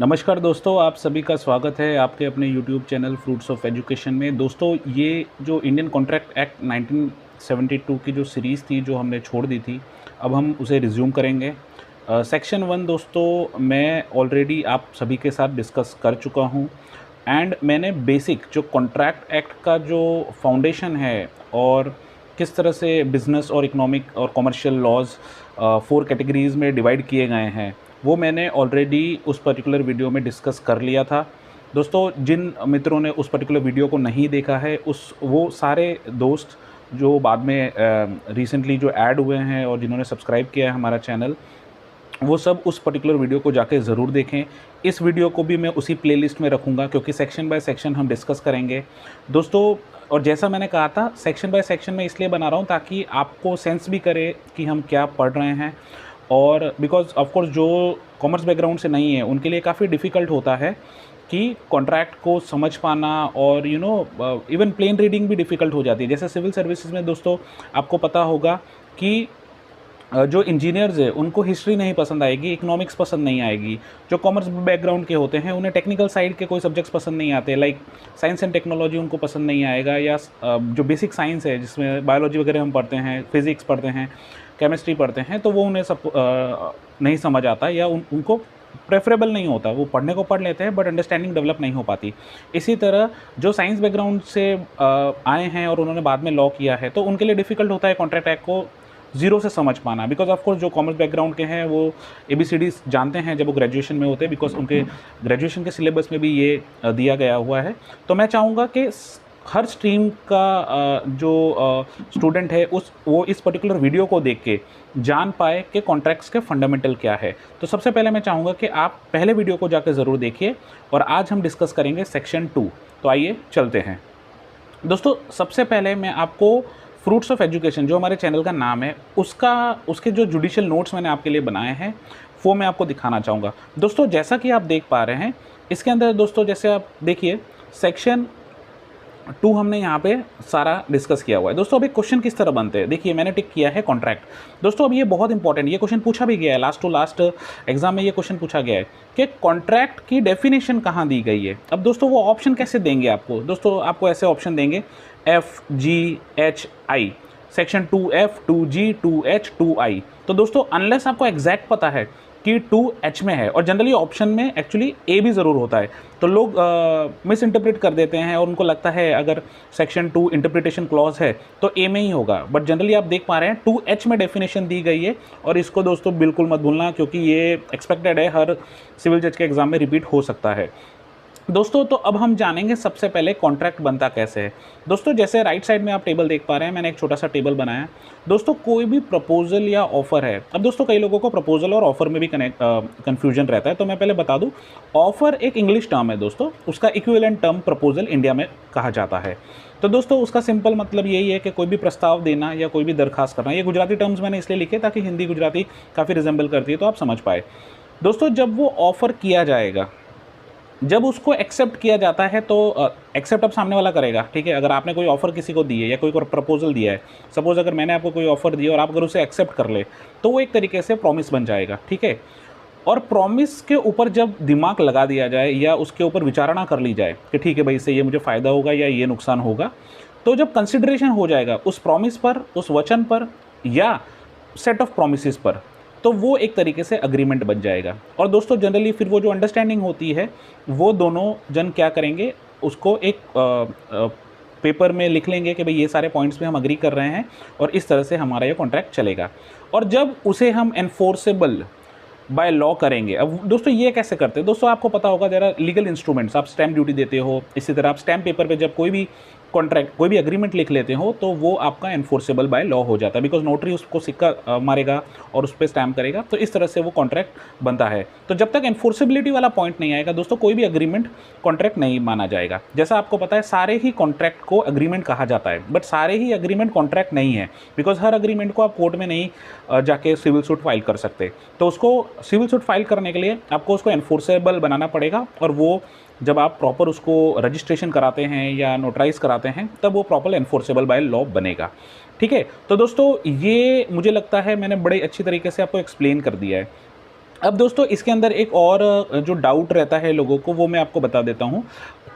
नमस्कार दोस्तों, आप सभी का स्वागत है आपके अपने YouTube channel fruits of education में। दोस्तों, ये जो इंडियन कॉन्ट्रैक्ट एक्ट 1972 की जो सीरीज़ थी, जो हमने छोड़ दी थी, अब हम उसे रिज्यूम करेंगे। सेक्शन 1 दोस्तों मैं ऑलरेडी आप सभी के साथ डिस्कस कर चुका हूँ एंड मैंने बेसिक जो कॉन्ट्रैक्ट एक्ट का जो फाउंडेशन है और किस तरह से बिज़नेस और इकोनॉमिक और कमर्शियल लॉज 4 कैटेगरीज़ में डिवाइड किए गए हैं, वो मैंने ऑलरेडी उस पर्टिकुलर वीडियो में डिस्कस कर लिया था। दोस्तों, जिन मित्रों ने उस पर्टिकुलर वीडियो को नहीं देखा है, वो सारे दोस्त जो बाद में रिसेंटली जो ऐड हुए हैं और जिन्होंने सब्सक्राइब किया है हमारा चैनल, वो सब उस पर्टिकुलर वीडियो को जाके ज़रूर देखें। इस वीडियो को भी मैं उसी प्लेलिस्ट में रखूँगा क्योंकि सेक्शन बाय सेक्शन हम डिस्कस करेंगे दोस्तों। और जैसा मैंने कहा था, सेक्शन बाय सेक्शन मैं इसलिए बना रहा हूँ ताकि आपको सेंस भी करे कि हम क्या पढ़ रहे हैं। और बिकॉज़ ऑफ कोर्स जो कॉमर्स बैकग्राउंड से नहीं है, उनके लिए काफ़ी डिफ़िकल्ट होता है कि कॉन्ट्रैक्ट को समझ पाना, और इवन प्लेन रीडिंग भी डिफ़िकल्ट हो जाती है। जैसे सिविल सर्विसेज में दोस्तों आपको पता होगा कि जो इंजीनियर्स हैं उनको हिस्ट्री नहीं पसंद आएगी, इकोनॉमिक्स पसंद नहीं आएगी। जो कॉमर्स बैकग्राउंड के होते हैं उन्हें टेक्निकल साइड के कोई सब्जेक्ट्स पसंद नहीं आते, लाइक साइंस एंड टेक्नोलॉजी उनको पसंद नहीं आएगा, या जो बेसिक साइंस है जिसमें बायोलॉजी वगैरह हम पढ़ते हैं, फिज़िक्स पढ़ते हैं, केमिस्ट्री पढ़ते हैं, तो वो उन्हें नहीं समझ आता, या उनको प्रेफरेबल नहीं होता। वो पढ़ने को पढ़ लेते हैं बट अंडरस्टैंडिंग डेवलप नहीं हो पाती। इसी तरह जो साइंस बैकग्राउंड से आए हैं और उन्होंने बाद में लॉ किया है, तो उनके लिए डिफ़िकल्ट होता है कॉन्ट्रैक्ट एक्ट को ज़ीरो से समझ पाना। बिकॉज ऑफ कोर्स जो कॉमर्स बैकग्राउंड के हैं वो ABCD जानते हैं जब वो ग्रेजुएशन में होते हैं, बिकॉज उनके ग्रेजुएशन के सिलेबस में भी ये दिया गया हुआ है। तो मैं चाहूँगा कि हर स्ट्रीम का जो स्टूडेंट है वो इस पर्टिकुलर वीडियो को देख के जान पाए कि कॉन्ट्रैक्ट्स के फंडामेंटल क्या है। तो सबसे पहले मैं चाहूँगा कि आप पहले वीडियो को जाकर ज़रूर देखिए, और आज हम डिस्कस करेंगे सेक्शन 2। तो आइए चलते हैं दोस्तों। सबसे पहले मैं आपको फ्रूट्स ऑफ एजुकेशन, जो हमारे चैनल का नाम है, उसके जो जुडिशियल नोट्स मैंने आपके लिए बनाए हैं, वो मैं आपको दिखाना चाहूँगा। दोस्तों, जैसा कि आप देख पा रहे हैं, इसके अंदर दोस्तों जैसे आप देखिए सेक्शन 2 हमने यहाँ पे सारा डिस्कस किया हुआ है। दोस्तों, अब एक क्वेश्चन किस तरह बनते हैं, देखिए मैंने टिक किया है कॉन्ट्रैक्ट। दोस्तों, अब ये बहुत इंपॉर्टेंट, ये क्वेश्चन पूछा भी गया है, लास्ट टू लास्ट एग्जाम में ये क्वेश्चन पूछा गया है कि कॉन्ट्रैक्ट की डेफिनेशन कहाँ दी गई है। अब दोस्तों वो ऑप्शन कैसे देंगे आपको, दोस्तों आपको ऐसे ऑप्शन देंगे FGHI, section 2F 2G 2H 2I। तो दोस्तों अनलेस आपको एग्जैक्ट पता है कि 2H में है, और जनरली ऑप्शन में एक्चुअली A भी ज़रूर होता है, तो लोग मिस इंटरप्रेट कर देते हैं और उनको लगता है अगर सेक्शन 2 इंटरप्रिटेशन क्लॉज है तो A में ही होगा। बट जनरली आप देख पा रहे हैं 2H में डेफिनेशन दी गई है, और इसको दोस्तों बिल्कुल मत भूलना क्योंकि ये एक्सपेक्टेड है, हर सिविल जज के एग्जाम में रिपीट हो सकता है। दोस्तों, तो अब हम जानेंगे सबसे पहले कॉन्ट्रैक्ट बनता कैसे है। दोस्तों, जैसे राइट साइड में आप टेबल देख पा रहे हैं, मैंने एक छोटा सा टेबल बनाया है। दोस्तों, कोई भी प्रपोजल या ऑफर है, अब दोस्तों कई लोगों को प्रपोजल और ऑफर में भी कन्फ्यूजन रहता है, तो मैं पहले बता दूं, ऑफर एक इंग्लिश टर्म है दोस्तों, उसका इक्विवेलेंट टर्म प्रपोजल इंडिया में कहा जाता है। तो दोस्तों उसका सिंपल मतलब यही है कि कोई भी प्रस्ताव देना या कोई भी दरखास्त करना। ये गुजराती टर्म्स मैंने इसलिए लिखे ताकि हिंदी गुजराती काफ़ी रिजेंबल करती है, तो आप समझ पाए। दोस्तों, जब वो ऑफर किया जाएगा, जब उसको एक्सेप्ट किया जाता है, तो एक्सेप्ट अब सामने वाला करेगा, ठीक है। अगर आपने कोई ऑफ़र किसी को दी है या कोई प्रपोजल दिया है, सपोज़ अगर मैंने आपको कोई ऑफ़र दी और आप अगर उसे एक्सेप्ट कर ले, तो वो एक तरीके से प्रॉमिस बन जाएगा, ठीक है। और प्रॉमिस के ऊपर जब दिमाग लगा दिया जाए या उसके ऊपर विचारणा कर ली जाए कि ठीक है भाई, इससे ये मुझे फ़ायदा होगा या ये नुकसान होगा, तो जब कंसिडरेशन हो जाएगा उस प्रॉमिस पर, उस वचन पर या सेट ऑफ प्रॉमिसेस पर, तो वो एक तरीके से अग्रीमेंट बन जाएगा। और दोस्तों जनरली फिर वो जो अंडरस्टैंडिंग होती है, वो दोनों जन क्या करेंगे, उसको एक पेपर में लिख लेंगे कि भाई ये सारे पॉइंट्स पे हम अग्री कर रहे हैं और इस तरह से हमारा ये कॉन्ट्रैक्ट चलेगा। और जब उसे हम एनफोर्सेबल बाय लॉ करेंगे। अब दोस्तों ये कैसे करते हैं, दोस्तों आपको पता होगा, जरा लीगल इंस्ट्रूमेंट्स, आप स्टैम्प ड्यूटी देते हो, इसी तरह आप स्टैम्प पेपर पे जब कोई भी कॉन्ट्रैक्ट, कोई भी एग्रीमेंट लिख लेते हो, तो वो आपका एनफोर्सेबल बाय लॉ हो जाता है, बिकॉज नोटरी उसको सिक्का मारेगा और उस पर स्टैम्प करेगा, तो इस तरह से वो कॉन्ट्रैक्ट बनता है। तो जब तक एनफोर्सेबिलिटी वाला पॉइंट नहीं आएगा दोस्तों, कोई भी एग्रीमेंट कॉन्ट्रैक्ट नहीं माना जाएगा। जैसा आपको पता है, सारे ही कॉन्ट्रैक्ट को एग्रीमेंट कहा जाता है, बट सारे ही एग्रीमेंट कॉन्ट्रैक्ट नहीं है, बिकॉज हर एग्रीमेंट को आप कोर्ट में नहीं जाके सिविल सूट फाइल कर सकते। तो उसको सिविल सूट फाइल करने के लिए आपको उसको एनफोर्सेबल बनाना पड़ेगा, और वो जब आप प्रॉपर उसको रजिस्ट्रेशन कराते हैं या नोटराइज कराते हैं, तब वो प्रॉपर एनफोर्सेबल बाय लॉ बनेगा, ठीक है। तो दोस्तों ये मुझे लगता है मैंने बड़े अच्छी तरीके से आपको एक्सप्लेन कर दिया है। अब दोस्तों इसके अंदर एक और जो डाउट रहता है लोगों को वो मैं आपको बता देता हूँ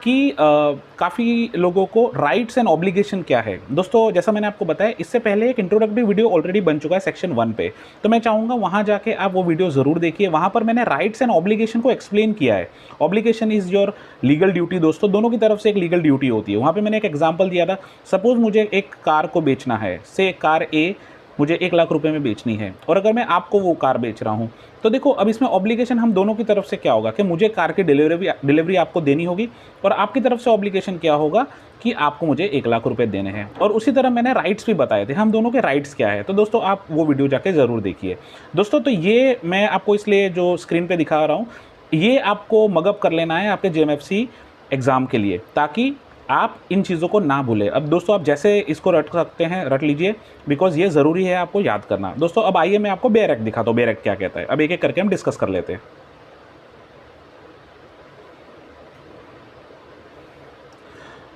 कि काफ़ी लोगों को राइट्स एंड ऑब्लिगेशन क्या है। दोस्तों जैसा मैंने आपको बताया इससे पहले एक इंट्रोडक्टरी वीडियो ऑलरेडी बन चुका है सेक्शन 1 पे, तो मैं चाहूँगा वहाँ जाके आप वो वीडियो ज़रूर देखिए। वहाँ पर मैंने राइट्स एंड ऑब्लिगेशन को एक्सप्लेन किया है। Obligation is your legal duty, दोस्तों दोनों की तरफ से एक लीगल ड्यूटी होती है। वहाँ पर मैंने एक एग्जाम्पल दिया था, सपोज़ मुझे एक कार को बेचना है, से कार ए मुझे 1 लाख रुपए में बेचनी है और अगर मैं आपको वो कार बेच रहा हूँ, तो देखो अब इसमें ऑब्लिगेशन हम दोनों की तरफ से क्या होगा कि मुझे कार की डिलीवरी आपको देनी होगी और आपकी तरफ से ऑब्लिगेशन क्या होगा कि आपको मुझे 1 लाख रुपए देने हैं। और उसी तरह मैंने राइट्स भी बताए थे, हम दोनों के राइट्स क्या है। तो दोस्तों आप वो वीडियो जाके ज़रूर देखिए। दोस्तों तो ये मैं आपको इसलिए जो स्क्रीन पर दिखा रहा हूँ, ये आपको मगअप कर लेना है आपके JMFC एग्ज़ाम के लिए, ताकि आप इन चीज़ों को ना भूलें। अब दोस्तों आप जैसे इसको रट सकते हैं रट लीजिए, बिकॉज ये ज़रूरी है आपको याद करना। दोस्तों अब आइए मैं आपको बेयर एक्ट दिखाता हूँ, बेयर एक्ट क्या कहता है। अब एक एक करके हम डिस्कस कर लेते हैं।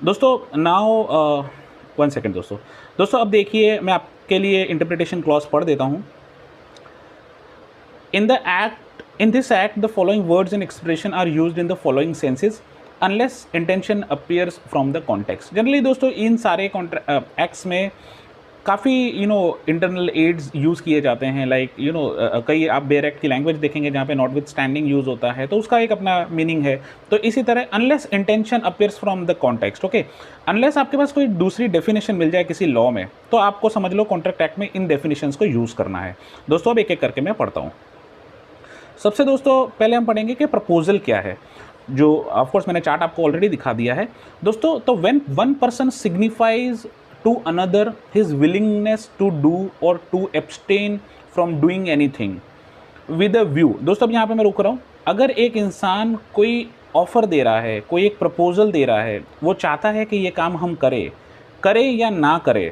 दोस्तों नाउ 1 सेकेंड दोस्तों अब देखिए मैं आपके लिए इंटरप्रिटेशन क्लॉज पढ़ देता हूँ। In this act, the following words and expression are used in the following senses unless intention appears from the context. Generally दोस्तों इन सारे एक्ट्स में काफ़ी इंटरनल एड्स यूज़ किए जाते हैं, लाइक कई आप बेयर एक्ट की लैंग्वेज देखेंगे जहाँ पे नॉट विद स्टैंडिंग यूज़ होता है, तो उसका एक अपना मीनिंग है। तो इसी तरह unless intention appears from the context, okay, unless आपके पास कोई दूसरी डेफिनेशन मिल जाए किसी लॉ में, तो आपको समझ लो कॉन्ट्रैक्ट एक्ट में इन डेफिनेशंस को यूज़ करना है। दोस्तों अब एक एक करके मैं पढ़ता हूँ। सबसे दोस्तों पहले हम पढ़ेंगे कि प्रपोजल क्या है, जो ऑफकोर्स मैंने चार्ट आपको ऑलरेडी दिखा दिया है। दोस्तों तो when one person signifies to another his willingness to do or to abstain from doing anything with a view, दोस्तों अब यहाँ पे मैं रुक रहा हूँ। अगर एक इंसान कोई ऑफर दे रहा है, कोई एक प्रपोजल दे रहा है, वो चाहता है कि ये काम हम करें या ना करें,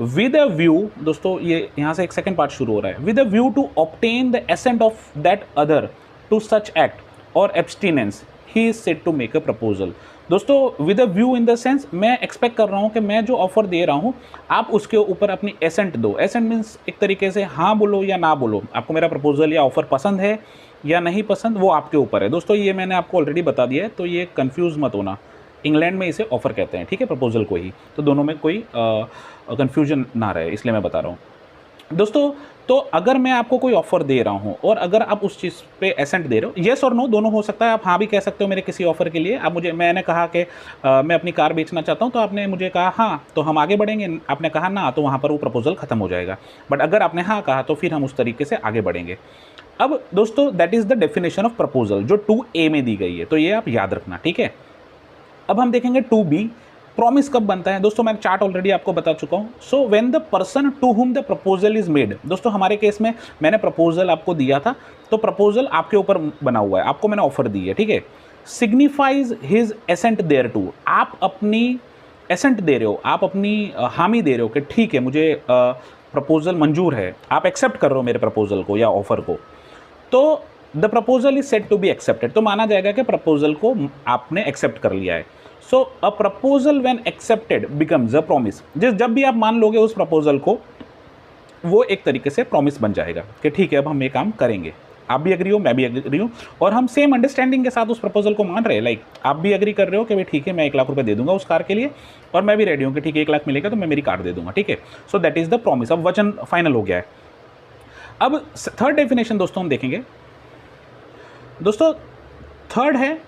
विद अ व्यू, दोस्तों ये यहाँ से एक सेकंड पार्ट शुरू हो रहा है, with a view to obtain the assent of that other to such act or abstinence, he is said to make a proposal. दोस्तों with a view in the sense मैं एक्सपेक्ट कर रहा हूँ कि मैं जो ऑफर दे रहा हूँ आप उसके ऊपर अपनी एसेंट दो। एसेंट मीन्स एक तरीके से हाँ बोलो या ना बोलो, आपको मेरा प्रपोजल या ऑफर पसंद है या नहीं पसंद वो आपके ऊपर है। दोस्तों ये मैंने आपको ऑलरेडी बता दिया है, तो ये कंफ्यूज मत होना। इंग्लैंड में इसे ऑफर कहते हैं, ठीक है, प्रपोजल को ही, तो दोनों में कोई कन्फ्यूजन ना रहे, इसलिए मैं बता रहा हूँ। दोस्तों तो अगर मैं आपको कोई ऑफर दे रहा हूँ और अगर आप उस चीज़ पे एसेंट दे रहे हो, येस और नो दोनों हो सकता है, आप हाँ भी कह सकते हो मेरे किसी ऑफर के लिए। आप मैंने कहा कि मैं अपनी कार बेचना चाहता हूँ, तो आपने मुझे कहा हाँ, तो हम आगे बढ़ेंगे। आपने कहा ना, तो वहाँ पर वो प्रपोजल खत्म हो जाएगा। बट अगर आपने हाँ कहा तो फिर हम उस तरीके से आगे बढ़ेंगे। अब दोस्तों that is the definition of proposal जो 2A में दी गई है, तो ये आप याद रखना, ठीक है। अब हम देखेंगे 2B, प्रॉमिस कब बनता है। दोस्तों मैं चार्ट ऑलरेडी आपको बता चुका हूँ। So when the person to whom the proposal is made, दोस्तों हमारे केस में मैंने प्रपोजल आपको दिया था, तो प्रपोजल आपके ऊपर बना हुआ है, आपको मैंने ऑफर दी है, ठीक है। Signifies his assent thereto, आप अपनी एसेंट दे रहे हो, आप अपनी हामी दे रहे हो कि ठीक है मुझे प्रपोजल मंजूर है, आप एक्सेप्ट कर रहे हो मेरे प्रपोजल को या ऑफर को, तो the proposal is said to be accepted, तो माना जाएगा कि प्रपोजल को आपने एक्सेप्ट कर लिया है। So a proposal when accepted becomes a promise, जब भी आप मान लोगे उस प्रपोजल को, वो एक तरीके से प्रॉमिस बन जाएगा कि ठीक है अब हम ये काम करेंगे। आप भी एग्री हो, मैं भी एग्री हूँ, और हम सेम अंडरस्टैंडिंग के साथ उस प्रपोजल को मान रहे हैं। लाइक आप भी एग्री कर रहे हो कि भाई ठीक है मैं 1 लाख रुपए दे दूंगा उस कार के लिए, और मैं भी रेडी हूँ कि ठीक है 1 लाख मिलेगा तो मैं मेरी कार दे दूंगा, ठीक है। So that is the promise, अब वचन फाइनल हो गया है। अब थर्ड डेफिनेशन दोस्तों हम देखेंगे। दोस्तों थर्ड है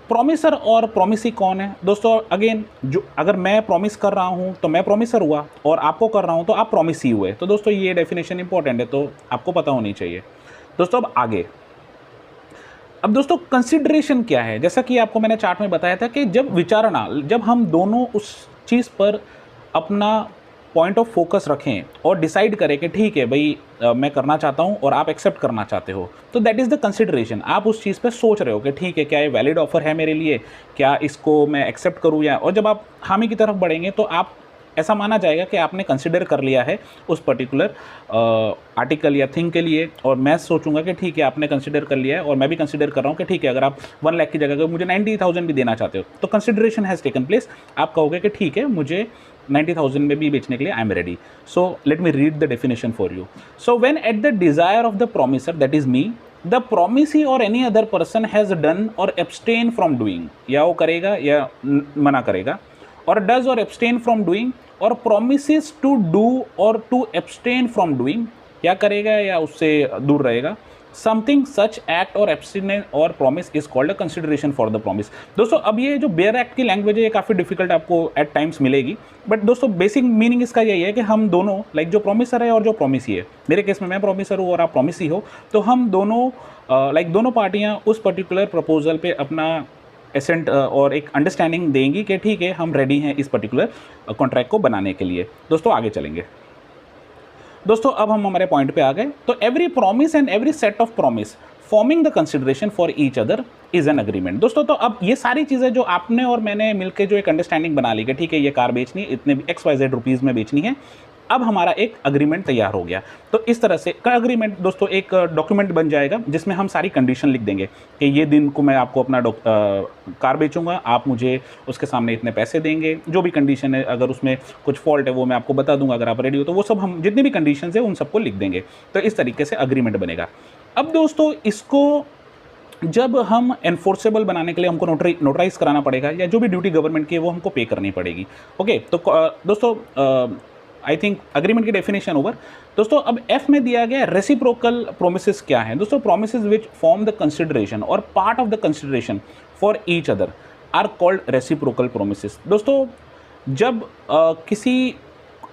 प्रॉमिसर और प्रॉमिसी कौन है। दोस्तों अगेन, जो अगर मैं प्रॉमिस कर रहा हूं तो मैं प्रॉमिसर हुआ, और आपको कर रहा हूं तो आप प्रॉमिसी हुए। तो दोस्तों ये डेफिनेशन इंपॉर्टेंट है, तो आपको पता होनी चाहिए। दोस्तों अब आगे, अब दोस्तों कंसिडरेशन क्या है। जैसा कि आपको मैंने चार्ट में बताया था कि जब विचारणा, जब हम दोनों उस चीज़ पर अपना पॉइंट ऑफ फोकस रखें और डिसाइड करें कि ठीक है भाई मैं करना चाहता हूं और आप एक्सेप्ट करना चाहते हो, तो दैट इज़ द कंसिडरेशन। आप उस चीज़ पे सोच रहे हो कि ठीक है क्या ये वैलिड ऑफर है मेरे लिए, क्या इसको मैं एक्सेप्ट करूं या, और जब आप हामी की तरफ बढ़ेंगे तो आप ऐसा माना जाएगा कि आपने कंसिडर कर लिया है उस पर्टिकुलर आर्टिकल या थिंग के लिए, और मैं सोचूंगा कि ठीक है आपने कंसिडर कर लिया है और मैं भी कंसिडर कर रहा हूँ कि ठीक है अगर आप 1 लाख की जगह मुझे 90,000 भी देना चाहते हो तो कंसिडरेशन हैज़ टेकन प्लेस। आप कहोगे कि ठीक है मुझे 90,000 में भी बेचने के लिए I am ready. So let me read the definition for you. So when at the desire of the promisor, that is me, the promisee or any other person has done or abstain from doing, या वो करेगा या मना करेगा, or does or abstain from doing, or promises to do or to abstain from doing, या करेगा या उससे दूर रहेगा, something such act or abstain और promise is called a consideration for the promise. दोस्तों अब ये जो बेयर एक्ट की लैंग्वेज है ये काफ़ी डिफिकल्ट आपको एट टाइम्स मिलेगी, बट दोस्तों बेसिक मीनिंग इसका यही है कि हम दोनों लाइक जो प्रॉमिसर है और जो प्रॉमिसी है, मेरे केस में मैं प्रॉमिसर हूँ और आप प्रॉमिसी हो, तो हम दोनों लाइक दोनों पार्टियाँ उस पर्टिकुलर प्रपोजल पे अपना एसेंट और एक अंडरस्टैंडिंग देंगी कि ठीक है हम रेडी हैं इस पर्टिकुलर कॉन्ट्रैक्ट को बनाने के लिए। दोस्तों आगे चलेंगे। दोस्तों अब हम हमारे पॉइंट पे आ गए। तो every promise and every set of promise forming the consideration for each other is an agreement. दोस्तों तो अब ये सारी चीज़ें जो आपने और मैंने मिलकर जो एक अंडरस्टैंडिंग बना ली कि ठीक है ये कार बेचनी है, इतने XYZ रुपीज़ में बेचनी है, अब हमारा एक अग्रीमेंट तैयार हो गया। तो इस तरह से का अग्रीमेंट दोस्तों एक डॉक्यूमेंट बन जाएगा जिसमें हम सारी कंडीशन लिख देंगे कि ये दिन को मैं आपको अपना कार बेचूंगा, आप मुझे उसके सामने इतने पैसे देंगे, जो भी कंडीशन है, अगर उसमें कुछ फॉल्ट है वो मैं आपको बता दूंगा, अगर आप रेडी हो तो वो सब हम जितनी भी कंडीशन है उन सबको लिख देंगे। तो इस तरीके से अग्रीमेंट बनेगा। अब दोस्तों इसको जब हम एनफोर्सेबल बनाने के लिए हमको नोटराइज कराना पड़ेगा, या जो भी ड्यूटी गवर्नमेंट की है वो हमको पे करनी पड़ेगी। ओके, तो दोस्तों आई थिंक अग्रीमेंट की डेफिनेशन ओवर। दोस्तों अब एफ में दिया गया रेसिप्रोकल प्रोमिसेस क्या है। दोस्तों promises which form the consideration or part of the consideration for each other are called reciprocal promises. दोस्तों जब किसी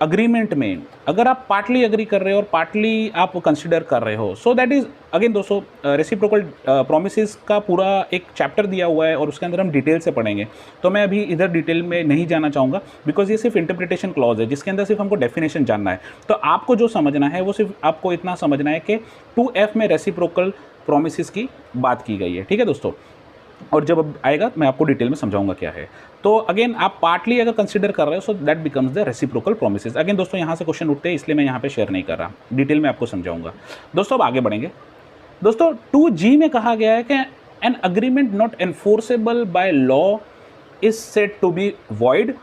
अग्रीमेंट में अगर आप पार्टली अग्री कर रहे हो और पार्टली आप कंसिडर कर रहे हो, सो दैट इज अगेन दोस्तों रेसिप्रोकल प्रोमिसेस का पूरा एक चैप्टर दिया हुआ है और उसके अंदर हम डिटेल से पढ़ेंगे। तो मैं अभी इधर डिटेल में नहीं जाना चाहूँगा बिकॉज ये सिर्फ इंटरप्रिटेशन क्लॉज है जिसके अंदर सिर्फ हमको डेफिनेशन जानना है। तो आपको जो समझना है वो सिर्फ आपको इतना समझना है कि 2F में रेसिप्रोकल प्रोमिसेस की बात की गई है। ठीक है दोस्तों, और जब अब आएगा मैं आपको डिटेल में समझाऊंगा क्या है। तो अगेन आप पार्टली अगर कंसिडर कर रहे हो so that becomes the reciprocal promises. Again दोस्तों यहाँ से क्वेश्चन उठते हैं इसलिए मैं यहाँ पे शेयर नहीं कर रहा, डिटेल में आपको समझाऊंगा। दोस्तों अब आगे बढ़ेंगे। दोस्तों 2G में कहा गया है कि an agreement not enforceable by law is said to be void,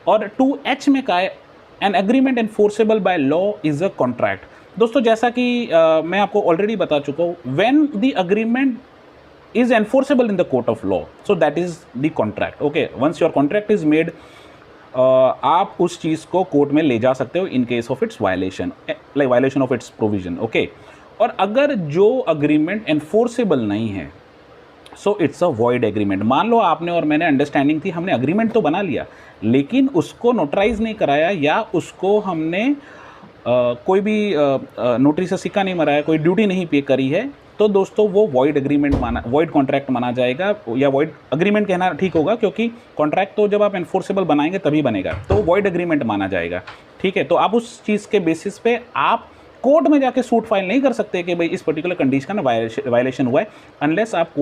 और 2H में कहा है an agreement enforceable by law is a contract. दोस्तों जैसा कि मैं आपको ऑलरेडी बता चुका हूँ, when the agreement is enforceable in the court of law, so that is the contract. Okay, once your contract is made, आप उस चीज़ को कोर्ट में ले जा सकते हो in case of its violation, like violation of its provision. Okay, और अगर जो अग्रीमेंट एनफोर्सेबल नहीं है so it's a void agreement. मान लो आपने और मैंने अंडरस्टैंडिंग थी, हमने अग्रीमेंट तो बना लिया लेकिन उसको नोटराइज नहीं कराया, या उसको हमने कोई भी नोटरी से सिक्का नहीं मराया, कोई ड्यूटी नहीं पे करी है, तो दोस्तों वो वॉइड एग्रीमेंट वॉइड कॉन्ट्रैक्ट माना जाएगा, या वॉइड अग्रीमेंट कहना ठीक होगा क्योंकि कॉन्ट्रैक्ट तो जब आप एनफोर्सेबल बनाएंगे तभी बनेगा, तो वॉइड एग्रीमेंट माना जाएगा। ठीक है, तो आप उस चीज़ के बेसिस पे आप कोर्ट में जाके सूट फाइल नहीं कर सकते कि भाई इस पर्टिकुलर कंडीशन का वायलेशन हुआ है, अनलेस आप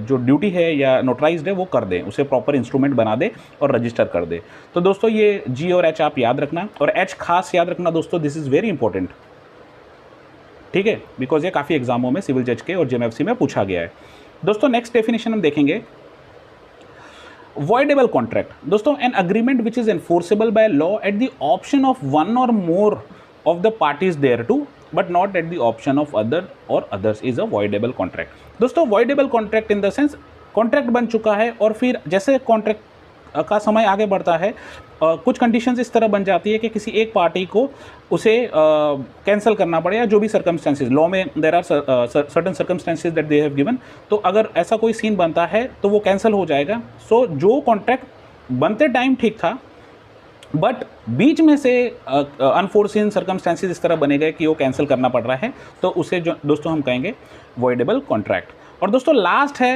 जो ड्यूटी है या नोटराइज्ड है वो कर दें, उसे प्रॉपर इंस्ट्रूमेंट बना दे और रजिस्टर कर दे। तो दोस्तों ये G और H आप याद रखना, और H खास याद रखना दोस्तों, दिस इज़ वेरी इंपॉर्टेंट। ठीक है, बिकॉज ये काफ़ी एग्जामों में सिविल जज के और JMFC में पूछा गया है। दोस्तों नेक्स्ट डेफिनेशन हम देखेंगे, voidable contract। दोस्तों an agreement which is enforceable by law at the option of one और मोर of the parties thereto but not at the option of other or others is a voidable contract। दोस्तों voidable contract in the sense contract बन चुका है और फिर जैसे contract का समय आगे बढ़ता है कुछ कंडीशंस इस तरह बन जाती है कि किसी एक पार्टी को उसे कैंसिल करना पड़े, या जो भी सर्कमस्टेंसेज लॉ में there are certain circumstances that they have given, तो अगर ऐसा कोई सीन बनता है तो वो कैंसिल हो जाएगा। सो जो कॉन्ट्रैक्ट बनते टाइम ठीक था बट बीच में से अनफोर्सिन सर्कमस्टेंसेज इस तरह बने गए कि वो कैंसिल करना पड़ रहा है, तो उसे जो दोस्तों हम कहेंगे वॉइडेबल कॉन्ट्रैक्ट। और दोस्तों लास्ट है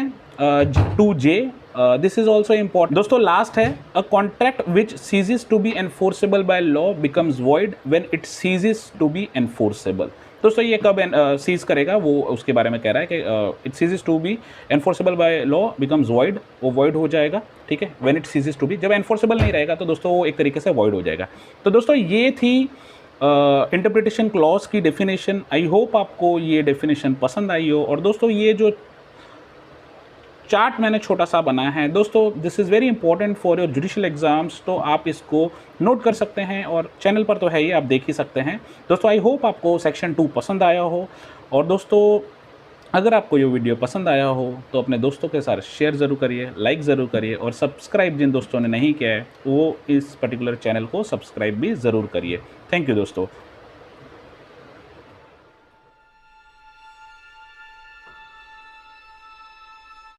2J, this is also important. दोस्तों लास्ट है a contract which ceases to be enforceable by law becomes void when it ceases to be enforceable. दोस्तों ये कब सीज करेगा वो उसके बारे में कह रहा है कि it ceases to be enforceable by law becomes void, वो वॉइड हो जाएगा। ठीक है, when it ceases to be, जब एनफोर्सेबल नहीं रहेगा तो दोस्तों वो एक तरीके से वॉइड हो जाएगा। तो दोस्तों ये थी इंटरप्रिटेशन क्लॉज की डेफिनेशन। आई होप आपको ये डेफिनेशन पसंद आई हो। और दोस्तों ये जो चार्ट मैंने छोटा सा बनाया है दोस्तों, this is very important for your judicial exams, तो आप इसको नोट कर सकते हैं और चैनल पर तो है ही, आप देख ही सकते हैं। दोस्तों आई होप आपको सेक्शन 2 पसंद आया हो। और दोस्तों अगर आपको ये वीडियो पसंद आया हो तो अपने दोस्तों के साथ शेयर ज़रूर करिए, लाइक ज़रूर करिए और सब्सक्राइब जिन दोस्तों ने नहीं किया है वो इस पर्टिकुलर चैनल को सब्सक्राइब भी ज़रूर करिए। थैंक यू दोस्तों।